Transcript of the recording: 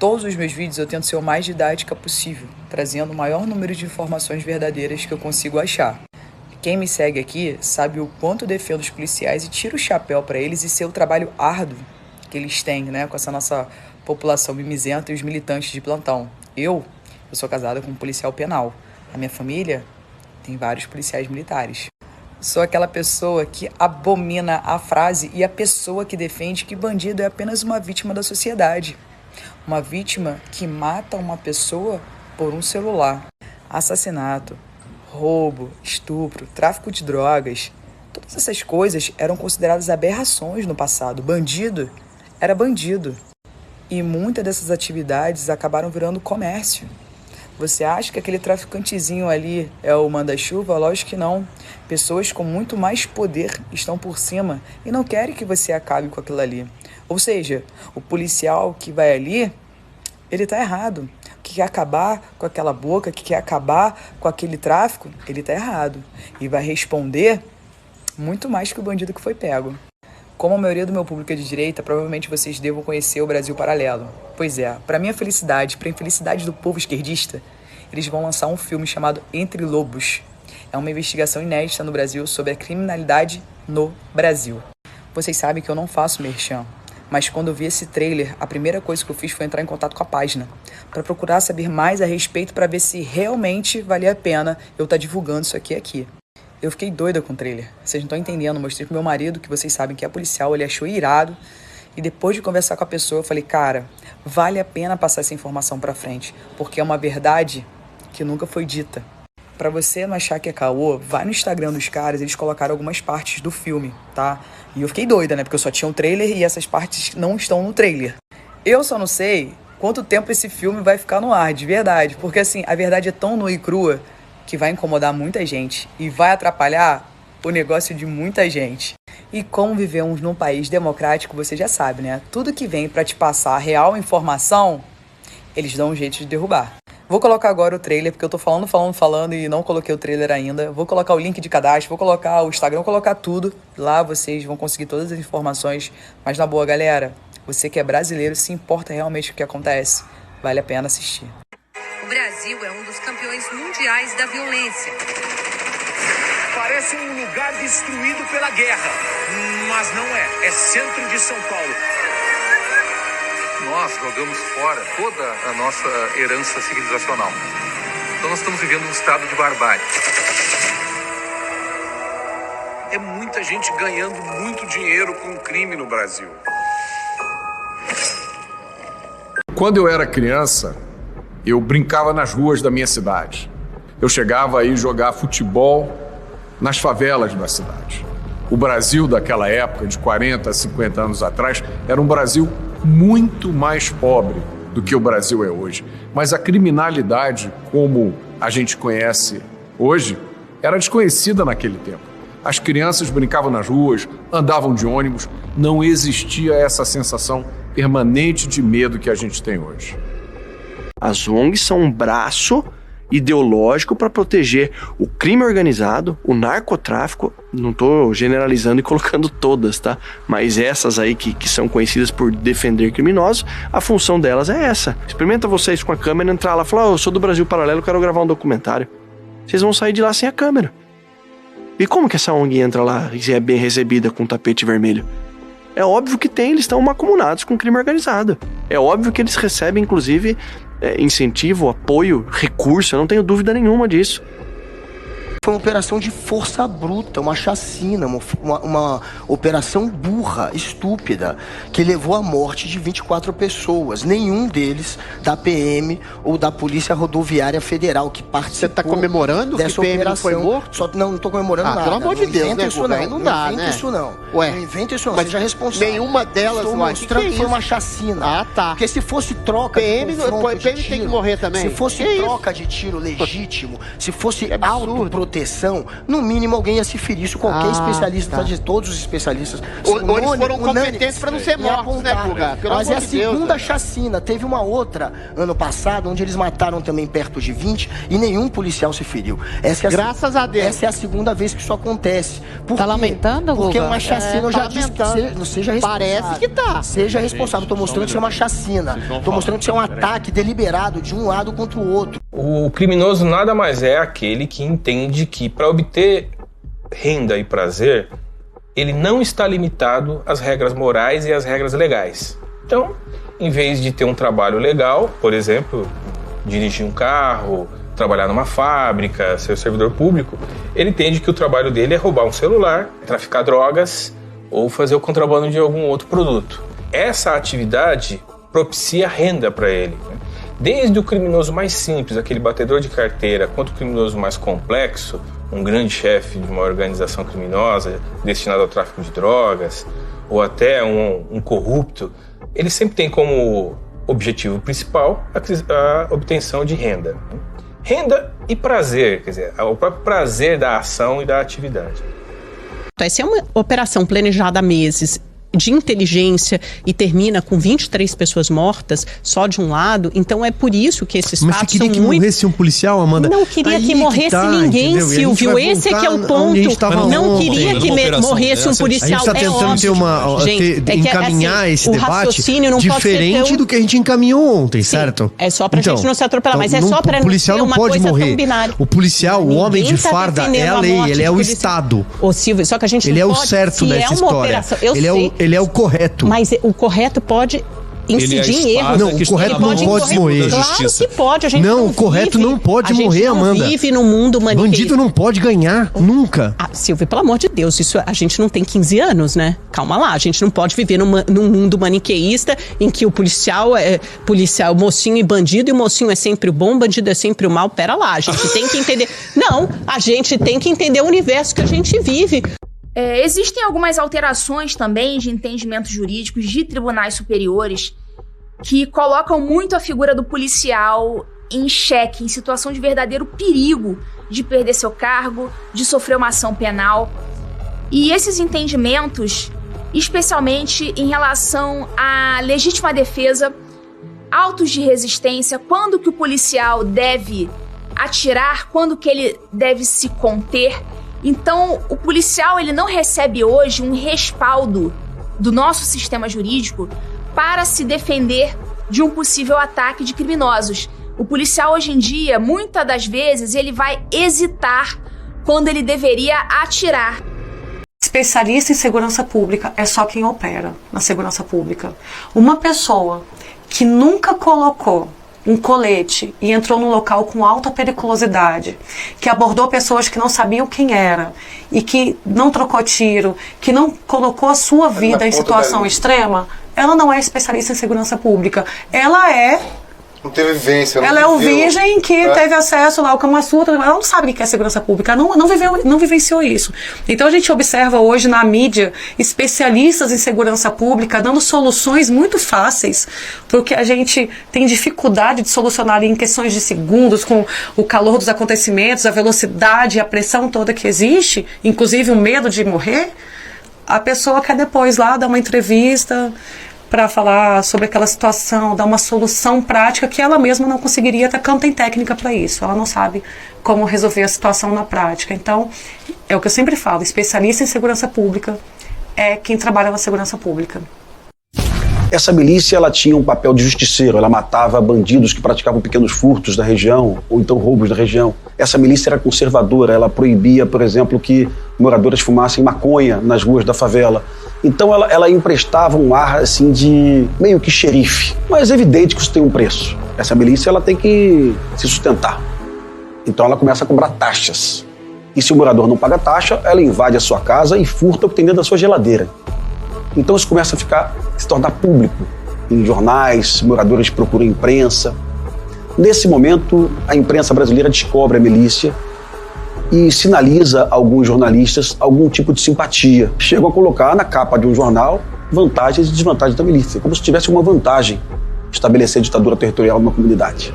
Todos os meus vídeos eu tento ser o mais didática possível, trazendo o maior número de informações verdadeiras que eu consigo achar. Quem me segue aqui sabe o quanto eu defendo os policiais e tiro o chapéu para eles e seu trabalho árduo que eles têm, né, com essa nossa população mimizenta e os militantes de plantão. Eu sou casada com um policial penal. A minha família tem vários policiais militares. Sou aquela pessoa que abomina a frase e a pessoa que defende que bandido é apenas uma vítima da sociedade. Uma vítima que mata uma pessoa por um celular. Assassinato, roubo, estupro, tráfico de drogas. Todas essas coisas eram consideradas aberrações no passado. Bandido era bandido. E muitas dessas atividades acabaram virando comércio. Você acha que aquele traficantezinho ali é o manda-chuva? Lógico que não. Pessoas com muito mais poder estão por cima e não querem que você acabe com aquilo ali. Ou seja, o policial que vai ali, ele está errado. Que quer acabar com aquela boca, que quer acabar com aquele tráfico, ele está errado. E vai responder muito mais que o bandido que foi pego. Como a maioria do meu público é de direita, provavelmente vocês devam conhecer o Brasil Paralelo. Pois é, para minha felicidade, para a infelicidade do povo esquerdista, eles vão lançar um filme chamado Entre Lobos. É uma investigação inédita no Brasil sobre a criminalidade no Brasil. Vocês sabem que eu não faço merchan. Mas quando eu vi esse trailer, a primeira coisa que eu fiz foi entrar em contato com a página para procurar saber mais a respeito para ver se realmente valia a pena eu estar divulgando isso aqui. Eu fiquei doida com o trailer. Vocês não estão entendendo. Mostrei pro meu marido, que vocês sabem que é policial, ele achou irado. E depois de conversar com a pessoa, eu falei, cara, vale a pena passar essa informação para frente, porque é uma verdade que nunca foi dita. Pra você não achar que é caô, vai no Instagram dos caras, eles colocaram algumas partes do filme, tá? E eu fiquei doida, né? Porque eu só tinha um trailer e essas partes não estão no trailer. Eu só não sei quanto tempo esse filme vai ficar no ar, de verdade. Porque, assim, a verdade é tão nua e crua que vai incomodar muita gente e vai atrapalhar o negócio de muita gente. E como vivemos num país democrático, você já sabe, né? Tudo que vem pra te passar a real informação, eles dão um jeito de derrubar. Vou colocar agora o trailer, porque eu tô falando e não coloquei o trailer ainda. Vou colocar o link de cadastro, vou colocar o Instagram, vou colocar tudo. Lá vocês vão conseguir todas as informações. Mas na boa, galera, você que é brasileiro, se importa realmente com o que acontece, vale a pena assistir. O Brasil é um dos campeões mundiais da violência. Parece um lugar destruído pela guerra, mas não é. É centro de São Paulo. Nós jogamos fora toda a nossa herança civilizacional. Então nós estamos vivendo um estado de barbárie. É muita gente ganhando muito dinheiro com o crime no Brasil. Quando eu era criança, eu brincava nas ruas da minha cidade. Eu chegava a ir jogar futebol nas favelas da cidade. O Brasil daquela época, de 40 a 50 anos atrás, era um Brasil muito mais pobre do que o Brasil é hoje. Mas a criminalidade, como a gente conhece hoje, era desconhecida naquele tempo. As crianças brincavam nas ruas, andavam de ônibus, não existia essa sensação permanente de medo que a gente tem hoje. As ONGs são um braço ideológico para proteger o crime organizado, o narcotráfico. Não estou generalizando e colocando todas, tá? Mas essas aí que são conhecidas por defender criminosos, a função delas é essa. Experimenta vocês com a câmera, entrar lá e falar, eu sou do Brasil Paralelo, quero gravar um documentário. Vocês vão sair de lá sem a câmera. E como que essa ONG entra lá e é bem recebida com um tapete vermelho? É óbvio que eles estão mancomunados com o crime organizado. É óbvio que eles recebem, inclusive, incentivo, apoio, recurso, eu não tenho dúvida nenhuma disso. Foi uma operação de força bruta, uma chacina, uma operação burra, estúpida, que levou à morte de 24 pessoas. Nenhum deles da PM ou da Polícia Rodoviária Federal que participou. Você está comemorando que o PM não foi morto? Não estou comemorando nada. Pelo amor de Deus, né, isso não. Não dá, né? Não inventa isso não. Ué, não inventa isso não, mas seja responsável. Nenhuma delas... Estou mostrando que foi uma chacina. Ah, tá. Porque se fosse troca PM, de confronto PM de tiro, tem que morrer também. se fosse troca de tiro legítimo, se fosse autoproteção proteção, no mínimo alguém ia se ferir. Isso qualquer especialista, todos os especialistas. Ou eles foram competentes para não ser mortos, né, Guga? Mas é a segunda chacina. Teve uma outra ano passado, onde eles mataram também perto de 20 e nenhum policial se feriu. Graças a Deus. Essa é a segunda vez que isso acontece. Tá lamentando, Guga? Porque é uma chacina, eu já disse que seja responsável. Parece que tá. Seja responsável. Tô mostrando que isso é uma chacina. Tô mostrando que isso é um ataque deliberado de um lado contra o outro. O criminoso nada mais é aquele que entende que para obter renda e prazer, ele não está limitado às regras morais e às regras legais. Então, em vez de ter um trabalho legal, por exemplo, dirigir um carro, trabalhar numa fábrica, ser servidor público, ele entende que o trabalho dele é roubar um celular, traficar drogas ou fazer o contrabando de algum outro produto. Essa atividade propicia renda para ele. Desde o criminoso mais simples, aquele batedor de carteira, quanto o criminoso mais complexo, um grande chefe de uma organização criminosa destinado ao tráfico de drogas, ou até um corrupto, ele sempre tem como objetivo principal a obtenção de renda. Renda e prazer, quer dizer, o próprio prazer da ação e da atividade. Essa é uma operação planejada há meses, de inteligência, e termina com 23 pessoas mortas só de um lado. Então é por isso que esses fatos são muito... Mas você queria que morresse um policial, Amanda? Não queria que morresse ninguém, entendeu? Silvio. Esse é que é o ponto. Não queria que morresse um policial. A gente está tentando encaminhar esse debate diferente do que a gente encaminhou ontem, certo? É só pra gente não se atropelar, mas é só pra não ser uma coisa tão binária. O policial, o homem de farda, é a lei, ele é o Estado. Ô, Silvio, só que a gente ele é o certo dessa história. Ele é o correto. Mas o correto pode incidir em erros. Não, o correto não pode morrer. Claro que pode. A gente não, o correto não pode morrer, Amanda. A gente não vive num mundo maniqueísta. Bandido não pode ganhar, nunca. Silvio, pelo amor de Deus, isso a gente não tem 15 anos, né? Calma lá, a gente não pode viver num mundo maniqueísta em que o policial é mocinho e bandido, e o mocinho é sempre o bom, o bandido é sempre o mal. Pera lá, a gente tem que entender. Não, a gente tem que entender o universo que a gente vive. Existem algumas alterações também de entendimentos jurídicos de tribunais superiores que colocam muito a figura do policial em xeque, em situação de verdadeiro perigo de perder seu cargo, de sofrer uma ação penal. E esses entendimentos, especialmente em relação à legítima defesa, autos de resistência, quando que o policial deve atirar, quando que ele deve se conter. Então, o policial ele não recebe hoje um respaldo do nosso sistema jurídico para se defender de um possível ataque de criminosos. O policial hoje em dia, muitas das vezes, ele vai hesitar quando ele deveria atirar. Especialista em segurança pública é só quem opera na segurança pública. Uma pessoa que nunca colocou um colete e entrou num local com alta periculosidade, que abordou pessoas que não sabiam quem era e que não trocou tiro, que não colocou a sua vida em situação extrema, ela não é especialista em segurança pública. Ela é... Não teve vivência. Ela é o virgem que teve acesso lá ao Kama Sutra. Ela não sabe o que é segurança pública. Ela não vivenciou isso. Então a gente observa hoje na mídia especialistas em segurança pública dando soluções muito fáceis, porque a gente tem dificuldade de solucionar ali em questões de segundos, com o calor dos acontecimentos, a velocidade, a pressão toda que existe, inclusive o medo de morrer. A pessoa quer depois lá dar uma entrevista para falar sobre aquela situação, dar uma solução prática que ela mesma não conseguiria, até porque ela não tem técnica para isso, ela não sabe como resolver a situação na prática. Então, é o que eu sempre falo, especialista em segurança pública é quem trabalha na segurança pública. Essa milícia, ela tinha um papel de justiceiro, ela matava bandidos que praticavam pequenos furtos da região, ou então roubos da região. Essa milícia era conservadora, ela proibia, por exemplo, que moradores fumassem maconha nas ruas da favela. Então ela emprestava um ar assim de meio que xerife. Mas é evidente que isso tem um preço. Essa milícia ela tem que se sustentar. Então ela começa a cobrar taxas. E se o morador não paga taxa, ela invade a sua casa e furta o que tem dentro da sua geladeira. Então isso começa a se tornar público. Em jornais, moradores procuram a imprensa. Nesse momento, a imprensa brasileira descobre a milícia e sinaliza a alguns jornalistas algum tipo de simpatia. Chegam a colocar na capa de um jornal vantagens e desvantagens da milícia, como se tivesse uma vantagem estabelecer ditadura territorial numa comunidade.